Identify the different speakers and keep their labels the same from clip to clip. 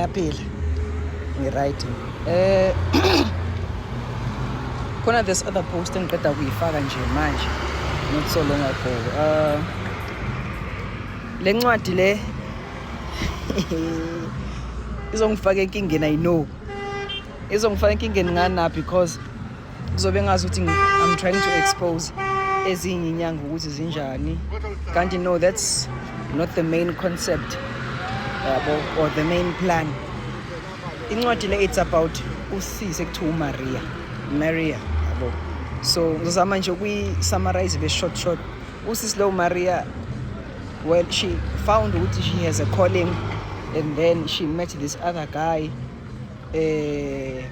Speaker 1: ngiyaphila ngi-right. Khona this other post engiqeda kuyifaka nje manje not so long ago. Le ncwadi le izongifaka enkingeni, I know izongifaka enkingeni ngana because kuzobe ngazi ukuthi I'm trying to expose ezinye inyanga ukuthi zinjani, kanti no, that's not the main concept or the main plan. Incwadi le it's about usisi ekuthiwa Maria yabo. So ngizama nje ukuyi-summarize be short. Usisi lo Maria, well, she found ukuthi she has a calling, and then she met this other guy.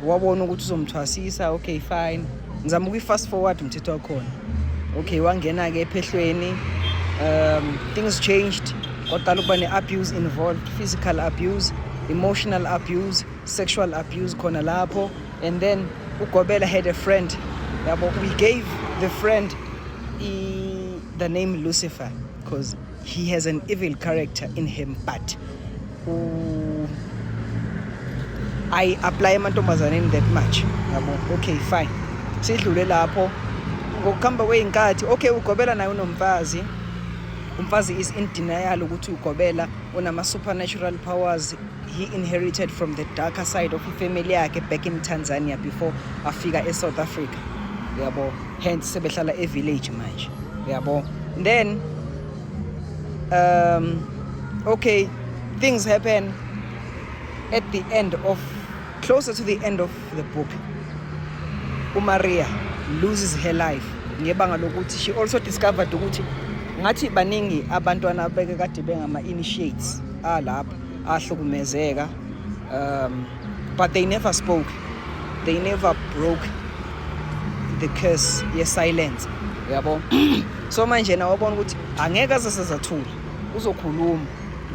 Speaker 1: Wabona ukuthi uzomthwasisa, okay fine, ngizama ukuyi-fast forward umthetho wakhona. Okay, wangena-ke ephehlweni, things changed, kwaqala ukuba ne-abuse involved, physical abuse, emotional abuse, sexual abuse khona lapho. And then uGobela had a friend yabo. We gave the friend the name Lucifer because he has an evil character in him, but I apply emantombazaneni that much yabo. Okay fine, sidlule lapho ngokuhamba kwey'nkathi. Okay, uGobela naye unomfazi. Umfazi is in denial ukuthi uGobela unama-supernatural powers he inherited from the darker side of ifamily yakhe back in Tanzania before afika eSouth Africa yabo, hence sebehlala e-village manje yabo. Then okay, things happen at the end of, closer to the end of the book. uMaria loses her life ngebanga lokuthi she also discovered ukuthi ngathi baningi abantwana beke kade bengama-initiates lapha ahlukumezeka, but they never spoke, they never broke the curse ye-silence yabo. So manje na wabona ukuthi angeke azathula, uzokhuluma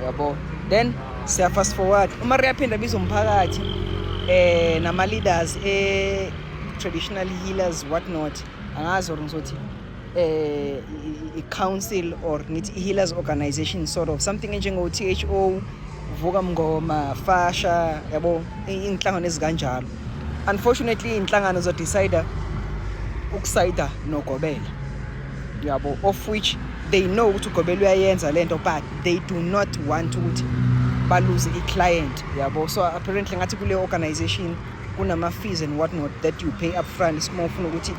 Speaker 1: yabo. Then siya fast forward, uMaria aphinda biza umphakathi nama-leaders traditional healers what not, angazi or ngizothi i-council or ngithi i-healers organization, sort of something enjengo-THO, Vuka Mngoma, Fasha yabo, iy'nhlangano ezikanjalo. Unfortunately iy'nhlangano zodecide ukusayida noGobela yabo, of which they know ukuthi uGobela uyayenza lento, but they do not want ukuthi balose i-client yabo. So apparently ngathi kule organization kunama fees and what not that you pay up front uma ufuna ukuthi